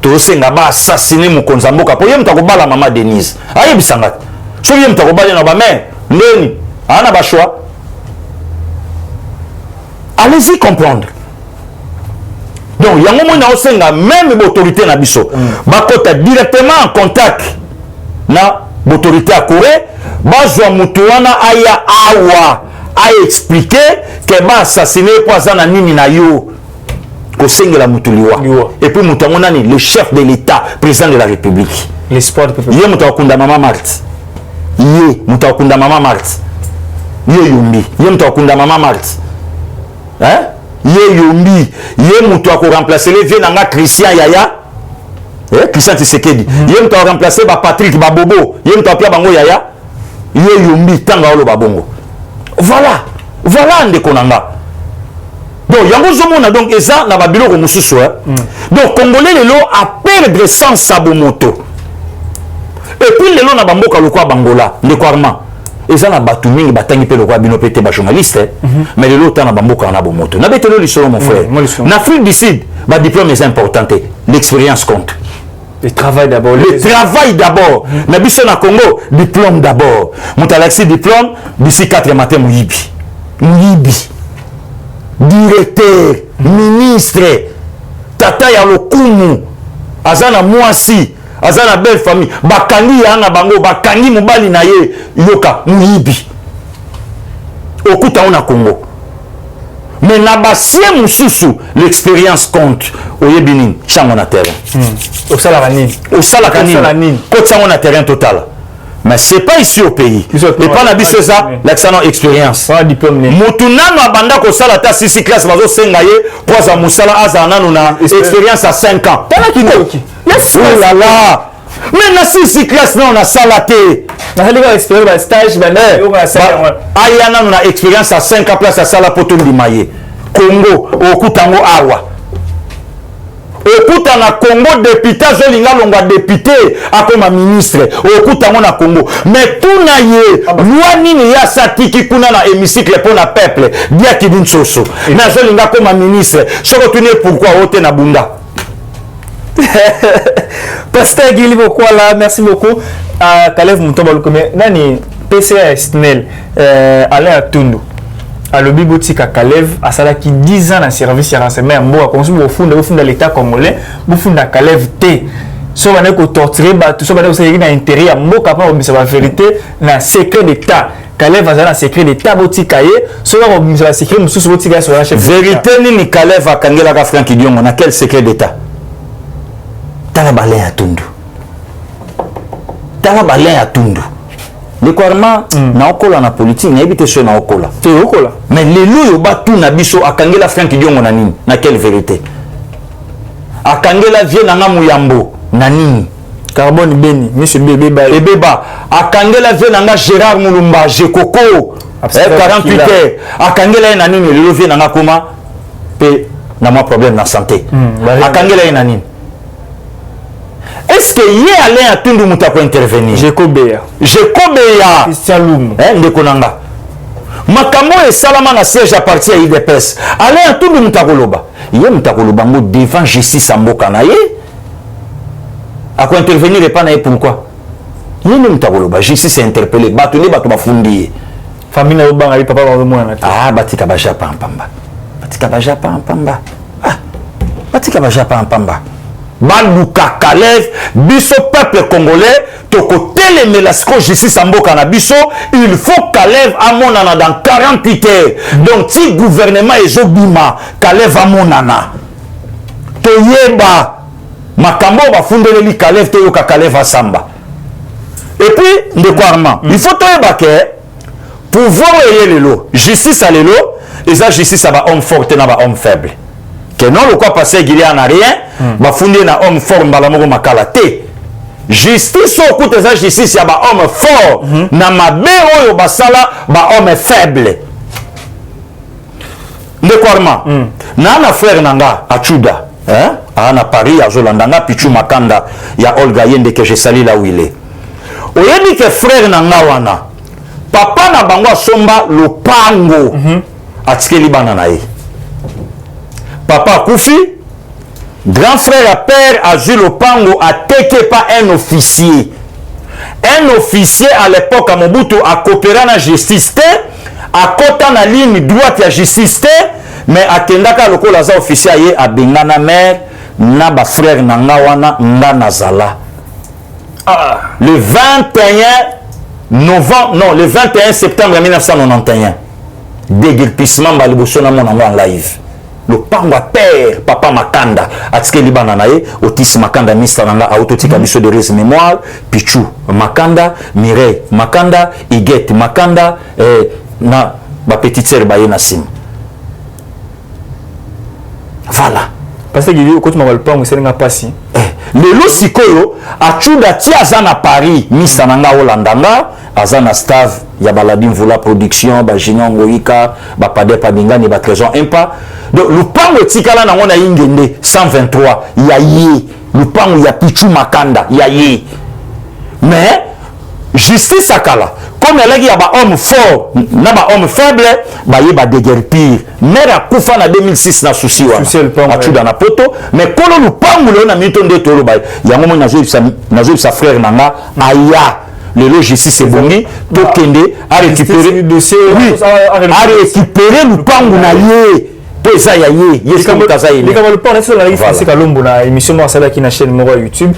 to osenga ba assassiner mokonza mboka po yemta kubala mama Denise ayebisanga so yemta kubala na ba mère ndeni ana ba choix allez-y comprendre donc yango mona osenga même l'autorité na biso bakota directement en contact na l'autorité à Corée bazwa mutu wana aya awa a expliqué que ba assassiner poison na nini na yo ko sengela mutu liwa et puis mutu nani le chef de l'état président de la République l'espoir de peuple ye mutu akunda mama Marthe ye mutu akunda mama Marthe ye yombi ye mutu akunda mama Marthe ye yombi ye mutu ako remplacer les vieux nanga Christian Yaya Christian Tshisekedi ye mutu remplacer ba Patrick Babobo ye mutu apia bango Yaya ye yombi tanga olo babongo voilà ndeko nanga donc yango zomona donc eza na babiloko mususu donc congolais lelo a perdre sans sabomoto et puis lelo na bamboka lokwa bangola ndeko Arma eza na batu mingi batangi pe lokwa bino pete ba journaliste mais lelo tana bamboka na bomoto na betelo lisolo mon frère na Afrique du Sud ba diplôme est important, l'expérience compte. Le travail d'abord. Le travail d'abord. Mais biso na Congo, diplôme d'abord. Moutalaxi diplôme, d'ici 4 matin mouyibi. Mouyibi. Directeur, ministre, tata ya lokumu, azana mwasi, azana belle famille, bakandi ya na bango, bakandi mobali na ye, yoka mouyibi. Okuta ona Congo. Mais na basie mususu l'expérience compte oyebini chango na terrain osala kanini ko chango na terrain total mais c'est pas ici au pays et pas na biso ça l'excellent expérience diplôme mutu nano abanda ko sala ta 6 classe bazo senga ye poza musala aza nano na expérience à 5 ans tala kinoki oh là là mais na 6 classe non na salaté na liga expérience ba stage ba aya nano na expérience à 5 ans place à sala poto ndimaye Congo okutango awa okuta na Congo député zolinga longa député akoma ministre okutango na Congo mais tuna ye loi nini ya satiki kuna na hémicycle pour na peuple dia kidin soso na zolinga koma ministre soko tune pourquoi ote na bunda. Pasteur Guili Bokwala, merci beaucoup. Kalev Mutomba Lukome, nani PCA SNEL, Alain Atundu. À l'objet boutique à Kalev, à ça qui 10 ans en service à renseignement, moi, comme si vous fondez l'État congolais, vous fondez à Kalev T. Si vous avez torturé, tout ça, vous avez un intérêt à moi capable de savoir la vérité, dans secret d'État. Kalev va dans le secret d'État, boutique aïe, si vous avez un secret, vous avez boutique sur la chef. Vérité, ni Kalev à Kangela Franck Dion, on a quel secret d'État? Talabalé à Tundu. Talabalé à Tundu. Le kwarma na okola na politique na ebite so na okola. Te okola. Mais lelo yo batu na biso akangela Franck Diongo na nini? Na quelle vérité? Akangela vie na nga Muyambo na nini? Carbone Beni, monsieur Bébéba. Bébéba. Akangela vie na nga Gérard Mulumba, Jekoko. 48 heures. Akangela na nini? Lelo vie na nga Kuma pe na moi problème na santé. Akangela na nini? Est-ce que y a allé à Tundu Mouta pour intervenir? Jekobea. Christian Loum. Ndekonanga. Makambo et Salama na siège à partir à IDPS. Allez à Tundu Mouta Koloba. Yé Mouta Koloba devant justice en Bokanaye. À quoi intervenir et pas naïe pourquoi? Yé Mouta Koloba. Justice est interpellé. Batouné batou bafundi. Famille na Obanga papa ba moi na. Ah batika ba Japan pamba. Batika ba Japan pamba. Ah. Batika ba Japan pamba. Baluka Kalev, biso peuple congolais, toko teleme la justice en boka na biso, il faut Kalev amonana dans 48 heures. Donc si gouvernement ezobima, Kalev amonana. Toyeba, makambo ba fundeli Kalev toyoka Kalev asamba. Et puis, ndekwarma, il faut toyeba que pouvoir eyelelo, justice à lelo, et ça justice à ba homme fort et na ba homme faible. Que non, le quoi passé qu'il y a rien, bah fondé na homme fort, balamoko makalate. Justice au coup de ça, justice y a ba homme fort, na ma béo basala ba homme faible. Ne quoi na frère nanga Achuda, hein, à Paris, à Zolandanga, Pichu Makanda, il y a Olga Yende que je salue là où il est. Oyebi que frère nanga wana, papa na bango somba le pango, atikeli bananae. Papa Koufi, grand frère à père a vu le pango à teke pas un officier. Un officier à l'époque à Mobutu a coopéré dans la justice, à côté de la ligne droite de la justice, mais à Kendaka le colaza officier à Bengana mère, na ba frère Nangawana, Nanazala. Le 21 novembre, non, le 21 septembre 1991, déguerpissement Baliboso na mon en live. Le pangwa père papa Makanda atike libana nae Otis Makanda ministre nanga autotika biso de res mémoire Pichu Makanda Mireille Makanda Iguette Makanda na ba petite sœur baye Nassim. Voilà parce que il côté ma le pango c'est nga pasi lelo sikoyo achuda ti azana Paris ministre nanga Olandanga azana staff ya Baladin Voula production ba Junior Ngoika ba Pade Padingani ba Trésor Impa. Donc le pango tikala na ngona ingende 123 ya ye le pango ya Pichu Makanda ya ye mais justice akala comme elle a ba homme fort na ba homme faible ba yeba déguerpir mère akufa na 2006 na souci wa atu dans la poto mais kolo lupangu le na mito ndetolo ba yango mo nazo sa frère nanga aya le logiciel c'est bongi to kende a récupérer dossier a récupérer lupangu na ye to ça ya ye yes comme kaza ye les comme le port sur la c'est kalombo na émission mo sala ki na chaîne mo YouTube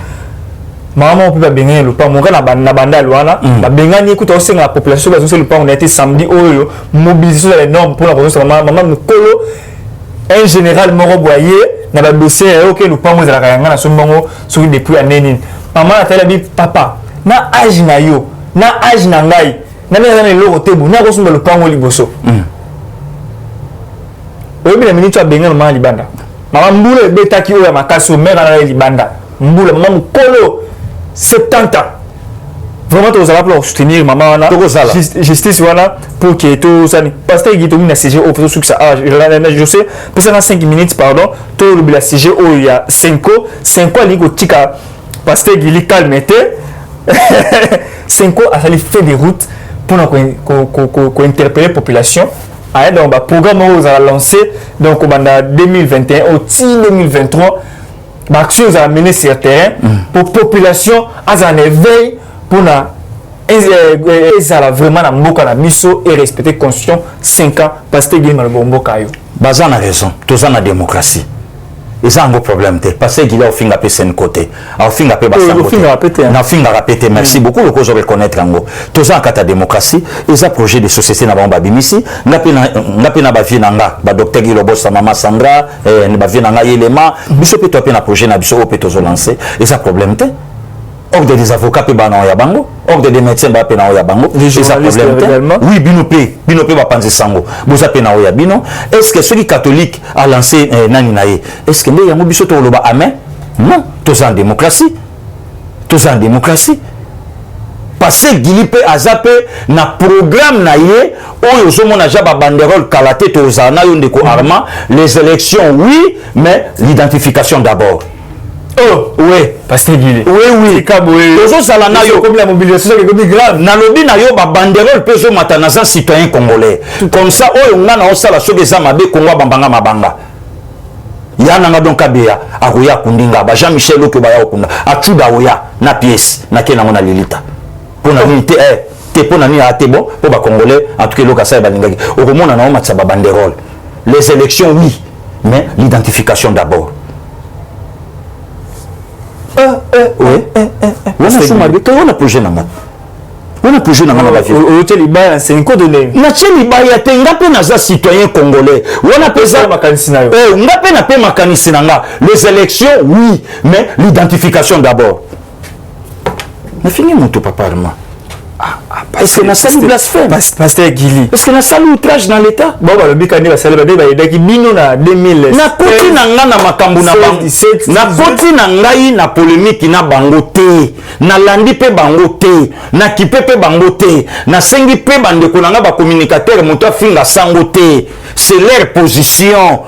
maman peut pas baigner le pango na banda luana ba bengani écoute aussi la population parce que le pango on a été samedi oyo mobilisation les normes pour la position maman mukolo un général moro boyer na ba dossier OK le pango za la kayanga na sombongo sur depuis année maman a tela bi papa na âge na yo na âge na ngai na mena na loko tebu na ko somba le pango liboso oyo bi na minute a benga maman libanda maman mbule betaki oyo makasi o mera na libanda mbule maman mukolo 70 ans. Vraiment, tu vas pour soutenir maman. Justice, voilà, pour que tout ça. Parce que tu as une CGO, pour tout ça. Je sais, pour ça, 5 minutes, pardon, tu as la CGO, il y a 5 ans. 5 ans, il y a tika. Parce que il est calme. 5 ans, ça fait des routes pour interpeller la population. Donc, le programme que vous avez lancé, donc, en 2021 au 2023. L'action a mené sur le terrain pour la population à un éveil pour vraiment la mboka la miso et respecter la constitution 5 ans parce que il y a mboka yo. Bazan a raison, tous en la démocratie. Ils ont un problème parce que il a fin à sen côté. A fin à na fin à répéter. Merci beaucoup le cause reconnaître ngo. Tous en kata démocratie, ils ont projet de société na bamba bimisi, na pena ba vinanga, ba docteur Gilobo sa mama Sandra, ne ba vinanga yelema, biso pe to pena projet na biso pe to lancer. Ils ont problème té. Ordre des avocats pe bana ya bango, ordre des médecins ba pena ya bango, ils ont problème également. Oui, binope ba panze sango. Boza pena ya bino. Est-ce que celui catholique a lancé nani naé? Est-ce que ya mobiso to loba amen? Non, tous en démocratie. Tous en démocratie. Parce que Gilipe a zappé na programme naé, oyo zo mona jaba banderole kalaté to zana yo ndeko arma, les élections oui, mais l'identification d'abord. Oh, oui, parce que oui. Comme la mobilisation est comme grave. Nalobi na yo ba banderole peso matanaza citoyen congolais. Comme ça, oh, on a na osala so des amabe Congo bambanga mabanga. Ya nanga donc abea akoya kundinga ba Jean-Michel Oke ba ya okunda. Achuda oya na pièce na kena ngona lilita. Pona unité te pona ni ate bon pour ba congolais en tout cas loka sa ba lingaki. Okomona na o matsa ba banderole. Les élections oui, mais l'identification d'abord. Oui. On a projet dans on a projet dans la vie. C'est une code donné. Na cheli ba ya tenga pe na za citoyen congolais. On a pesa makanisi na yo. On a pe na pe makanisi na nga. Les élections oui, mais l'identification d'abord. Na fini mon tout papa allemand. Est-ce que na salut blasphème? Pasteur Gili. Est-ce que na salut outrage dans l'état? Bon ba le bikani ba salut ba daki bino na 2000. Na koti na nga na makambu na bango. Na koti na ngai na polémique na bango te. Na landi pe bango te. Na kipe pe bango te. Na sengi pe bandeko na nga ba communicateur moto afinga sango te. C'est leur position.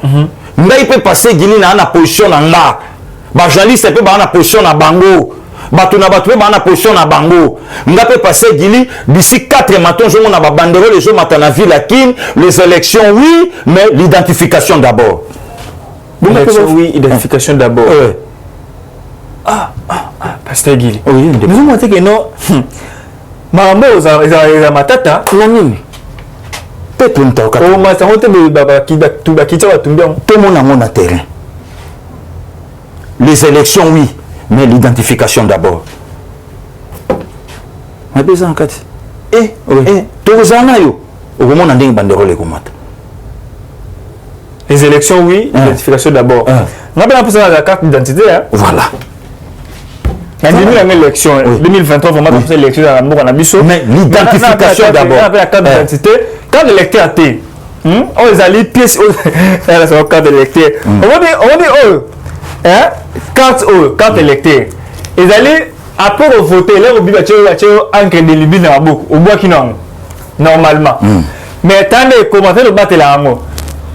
Ngai pe passer Gili na position na nga. Ba journaliste pe ba na position na bango. Batuna batwe ba na position na bango ngape passé Gili d'ici 4 matins je mona ba banderole les mata na ville Akin les élections oui mais l'identification d'abord. Oui, identification d'abord. Pasteur Gili. Oui, nous avons dit que non. Mambo za matata na nini? Pepe ntoka. O mata wote baba kiba kicha watumbia. Tout le monde na terrain. Les élections oui. Mais l'identification d'abord. Mais besoin en quatre. Les élections, oui, l'identification d'abord. On a bien besoin de la carte d'identité. Voilà. En 2023, vraiment, on a l'élection dans la mort en abysso. Mais l'identification d'abord. On a la carte d'identité. Quand l'électeur a été, on les a les pièces. C'est la carte d'électeur. On va dire, carte électeur. Ils allaient après voter, là, au bibatier, encre de Libye dans la boucle, au bois qui n'ont normalement. Mais tant de commentaires, le battre là,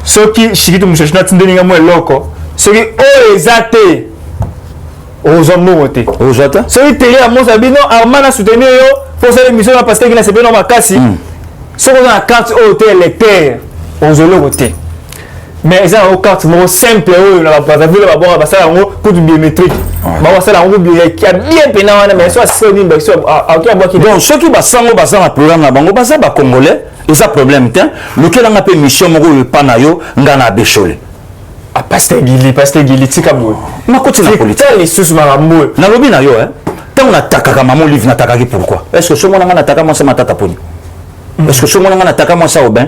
ceux qui, chiquitou, mouchachina, tindeninga, moi, loco, ceux qui, oh, les athées, aux hommes moté aux autres celui télé à mon sabino Armana soutenir yo pour cette émission là parce que il a c'est bien ma casse ce qu'on a carte au électeur aux ologoté mais ils ont une carte simple où la base ville va voir ça en coup de biométrique va ça en bien qui a bien pénal mais soit c'est une version à qui donc ceux qui basango basanga programme na bango basa ba congolais et ça problème tiens lequel nga pe mission moko panayo ngana beshole a pasteur Gili tikabou na côté la politique les sous marambo na lobi na yo tant on attaque ka maman livre na attaque pourquoi est-ce que ce monde nga attaque moi ça matata poni est-ce que ce monde nga attaque moi ça Aubin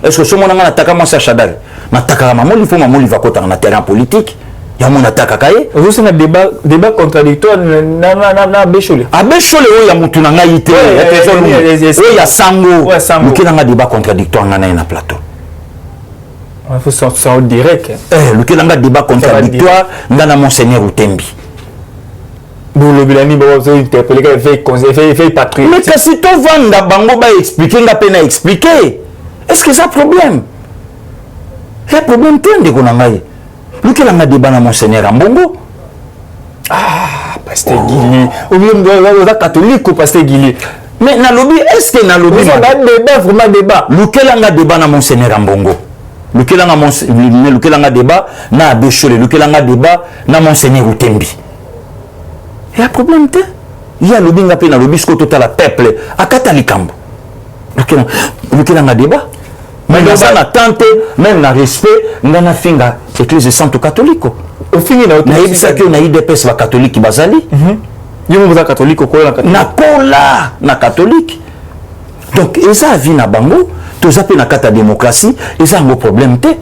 est-ce que ce monde nga attaque moi ça Chadari na attaque maman livre kota na terrain politique ya mon attaque kaye vous c'est un débat contradictoire na beshole a beshole o ya mutu na ngai te o ya sango lequel nga débat contradictoire na na plateau. Il faut sortir en direct. Lequel a un débat contradictoire dans Monseigneur Outembi. Vous le bilani, vous interpellez, fait patrie. Mais que si tu vas bango ba expliquer, n'a peine à expliquer. Est-ce que ça problème? Il y a problème plein de konangaï. Lequel a un débat dans Monseigneur Ambongo? Ah, pasteur Gili. Ou bien vous êtes catholique ou pasteur Gili. Mais na lobby, est-ce que na lobby? Vous avez un débat, vraiment débat. Lequel a un débat dans Monseigneur Ambongo? Lequel a un débat na Abeshole, lequel a un débat na Monseigneur Outembi. Il y a un problème, il y a le binga pe na lobby ce total la peuple à Katalikambo. Lequel a un débat. Mais dans ça na tante même na respect ngana finga église sainte catholique. Au fini na ibisa que na IDPS va catholique bazali. Yo vous êtes catholique ko na kola na catholique. Donc ça vie na bango tous appels na carte démocratie et ça un problème té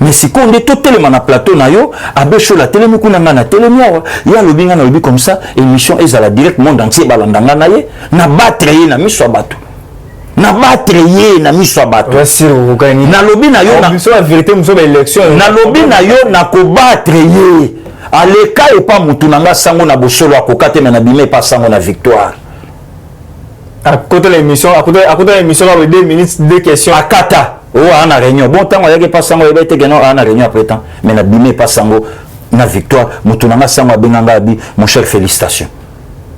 mais si qu'on est tout tellement na plateau na yo abesho la télé mukuna na télé moi il y a le binga na lobby comme ça émission est à la direct monde entier balandanga na ye na battre na miso bato na battre ye na miso bato na lobby na yo na la vérité muso ba élection na lobby na yo na ko battre ye aleka et pas mutu nanga sango na bosolo akokate na bimé pas sango na victoire. À côté de l'émission, à côté de l'émission, on a 2 minutes, 2 questions. À Kata, on a réunion. Bon temps, on a pas sango, il était gagnant, on a réunion après temps. Mais na bimé pas sango, na victoire. Moutounanga sango benanga abi, mon cher félicitations.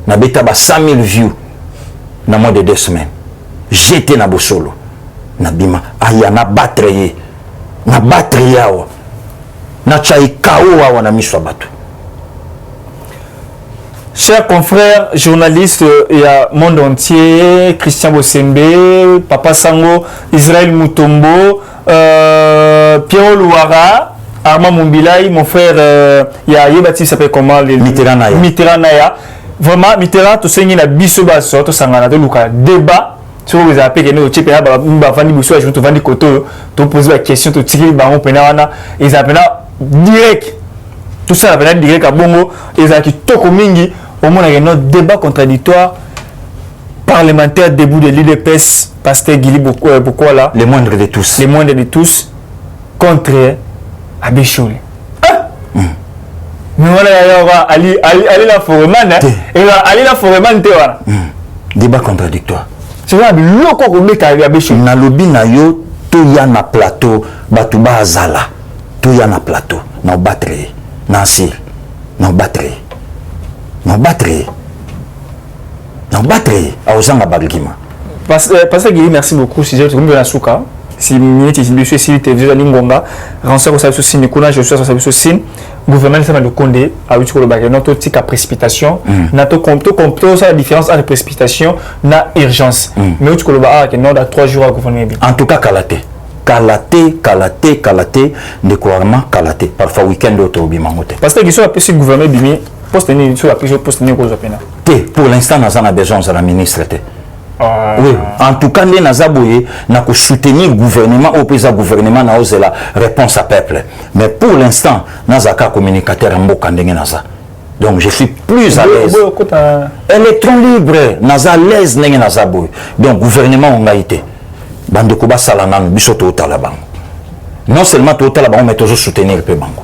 Na beta ba 100 000 views. Na moins de 2 semaines. J'étais na bosolo. Na bima, aya na battre na battre yawa. Na chai kao wa na miswa batu. Chers confrères, journalistes, il y a monde entier, Christian Bosembe, Papa Sango, Israël Mutombo, Pierre Louara, Armand Mumbilai, mon frère, il y a Yébati, s'appelle comment? Mitterrand Naya. Vraiment, Mitterrand, tout ce qui est na bisoba, tout ça, on a un débat. Si vous avez appelé, vous avez posé la question, vous avez appelé direct. Tout ça, appelé direct à Bongo, ils ont dit tout mingi. Au moins, il y a un débat contradictoire parlementaire debout de l'IDPS, pasteur Gili Bokola. Les moindres de tous. Les moindres de tous contre Abeshole. Mais voilà, il y a la foreman. Et là, Ali la foreman, débat contradictoire. C'est vrai, le coq au bec à Abeshole. Na lobby na yo, tout y a na plateau, batuba azala. Tout y a na plateau, na batterie, na sir, na batterie. Non batterie. À Ozanga Bagima. Parce que merci beaucoup. Si j'ai trouvé la souka, si minute si si télévision Lingonga, renseignement sur ce signe, je suis sur ce signe. Gouvernement ça va le condé à utile le bagage. Notre tic à précipitation, notre compte ça la différence entre précipitation na urgence. Mais utile le bagage que non dans 3 jours à gouvernement. En tout cas Kalaté, découvrement Kalaté. Parfois week-end d'autre au bimangote. Parce que sur la PC gouvernement bimi poste-tenir sur la prise poste-tenir cause pena. Pour l'instant nous avons besoin de la ministre. Oui, en tout cas, nous avons soutenir le gouvernement, au pays gouvernement, nous avons la réponse à peuple. Mais pour l'instant, nous avons un communicateur en Bokandeng. Donc je suis plus à l'aise. Électron libre, nous sommes à l'aise. Donc le gouvernement on a été. Bandekoba Salanan, Bisoto Talaban. Non seulement Totalaban, mais toujours soutenir le Bango.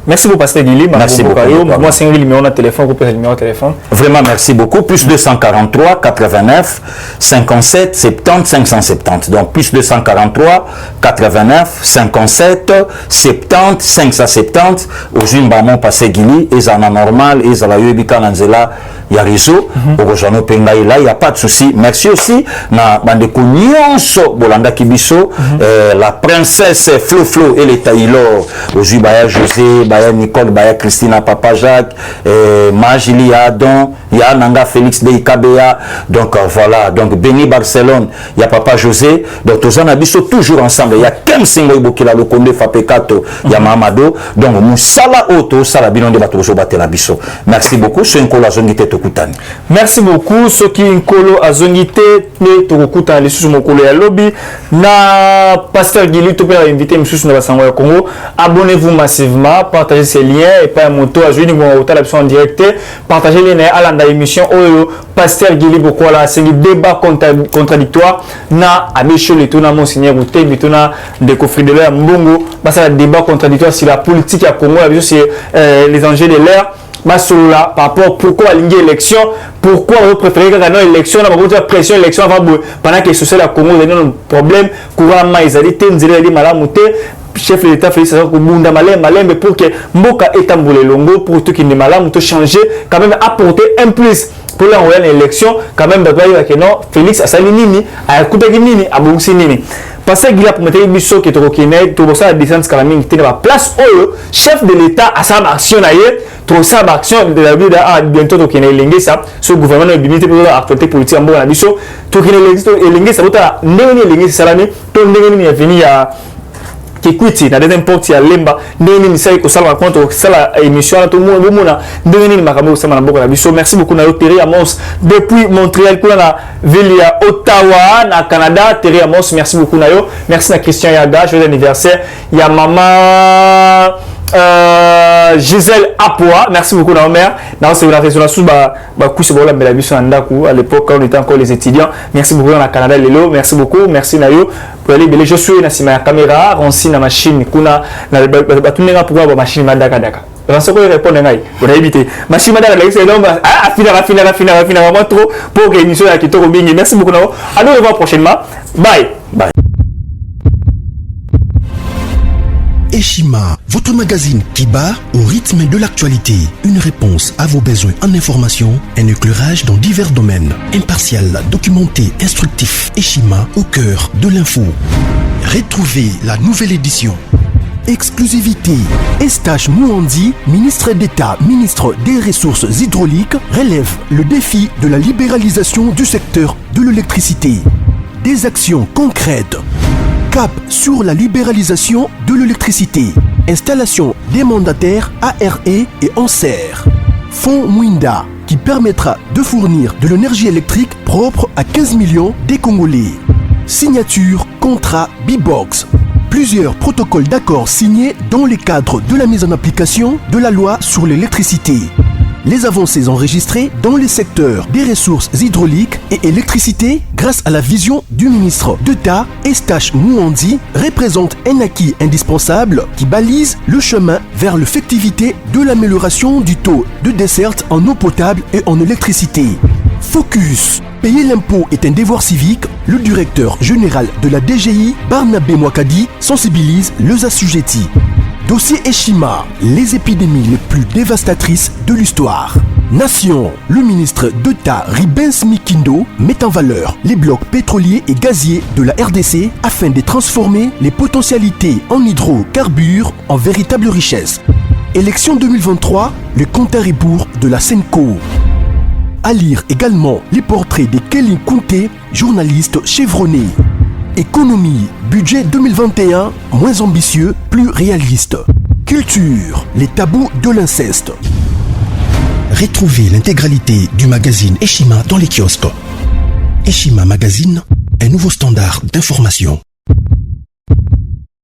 Merci beaucoup, Pasteur Guili. Merci beaucoup. Moi, c'est un numéro de téléphone, le numéro de téléphone. Vraiment, merci beaucoup. Plus 243 89 57 70 570. Donc, plus 243 89 57 70 570. Aux une bamon passé Guili, et ça normal, et ça la yobika nanzela. Il y a réseau, il n'y a pas de souci. Merci aussi na bandeko nyonso bolanda kibiso la princesse Flo et les Taylor aujourd'hui baya José, baya Nicole, baya Christina, Papa Jacques, Majili Adon, il y a Nanga Félix de Ikabea, donc voilà, donc Béni Barcelone, il y a Papa José, donc tous en abisso toujours ensemble. Il y a Kem Singo Ibokila Lokonde Fapekato, il y a Mamado, donc Moussala Oto, Salabinon de Batoso Batela Bisso. Merci beaucoup, c'est une collation qui était. Merci beaucoup. Ce qui est Nkolo a zonité, mais Tokuta, les sous mon collègue à lobby. Na Pasteur Guili, tu peux inviter M. Sundabasango Congo. Abonnez-vous massivement, partagez ces liens et pas un moto à jouer en direct. Partagez les liens à l'émission. Pasteur Guili, pourquoi là, c'est un débat contradictoire. Na Abécho, les tourna Monseigneur Routé, mais tourna des coffres de l'air Mbongo. C'est un débat contradictoire sur la politique à Congo, c'est les enjeux de l'air. Là, par rapport à pourquoi aligner l'élection, pourquoi vous préférez que la élection, la pression élection pendant que ce la Congo a un problème, couramment ils allaient tenir malamouté, chef de l'État Félix Koubunda malem pour que Mboka étamboule longo pour tout qui n'est malade, changer, quand même apporter un plus pour l'envoyer l'élection, quand même que non, Félix a sali nini, a écouté nini, a boussi nini. Parce que il a pour mettre une mission qui est au Kenya, tout ça, la défense calamine qui est dans la place où chef de l'État a sa action ailleurs, tout ça, action de la vie bientôt au Kenya, ça, ce gouvernement est limité pour l'actualité politique en bon la mission, tout Kenya, ça va être néo salami, tout néo est venu à Kikwiti, na deuxième porte ya Lemba, ndeni ni sai ko sala raconte sala émission na tout le monde mona ndeni ni makambo sama na boko na biso. Merci beaucoup na Thierry Amos depuis Montréal pour la ville ya Ottawa na Canada. Thierry Amos, merci beaucoup na yo. Merci na Christian Yaga, joyeux anniversaire. Ya maman Gisèle Apoa, merci beaucoup na mère. Na c'est la raison sous ba couche bola bela biso ndaku à l'époque quand on était encore les étudiants. Merci beaucoup na Canada lelo, merci beaucoup, merci na yo. Pour aller je suis na sima ya caméra, ronsi na machine kuna na batunenga pour ba machine madaka daka. Parce que répondre ngai, on a évité. Machine madaka c'est donc fina vraiment trop pour que émission ya kitoko bingi. Merci beaucoup na. À nous revoir prochainement. Bye. Bye. Eshima, votre magazine qui bat au rythme de l'actualité. Une réponse à vos besoins en information, un éclairage dans divers domaines. Impartial, documenté, instructif. Eshima au cœur de l'info. Retrouvez la nouvelle édition. Exclusivité. Estache Mouandi, ministre d'État, ministre des Ressources hydrauliques, relève le défi de la libéralisation du secteur de l'électricité. Des actions concrètes. Cap sur la libéralisation de l'électricité. Installation des mandataires ARE et Anser. Fonds Mwinda qui permettra de fournir de l'énergie électrique propre à 15 millions des Congolais. Signature contrat B-Box. Plusieurs protocoles d'accord signés dans le cadre de la mise en application de la loi sur l'électricité. Les avancées enregistrées dans les secteurs des ressources hydrauliques et électricité grâce à la vision du ministre d'État Estache Mouandi représentent un acquis indispensable qui balise le chemin vers l'effectivité de l'amélioration du taux de desserte en eau potable et en électricité. Focus. Payer l'impôt est un devoir civique. Le directeur général de la DGI, Barnabé Mwakadi, sensibilise les assujettis. Dossier Eshima, les épidémies les plus dévastatrices de l'histoire. Nation, le ministre d'État Ribens Mikindo met en valeur les blocs pétroliers et gaziers de la RDC afin de transformer les potentialités en hydrocarbures en véritable richesse. Élection 2023, le compte à rebours de la Senco. À lire également les portraits de Kelly Kounté, journaliste chevronné. Économie, budget 2021, moins ambitieux, plus réaliste. Culture, les tabous de l'inceste. Retrouvez l'intégralité du magazine Eshima dans les kiosques. Eshima Magazine, un nouveau standard d'information.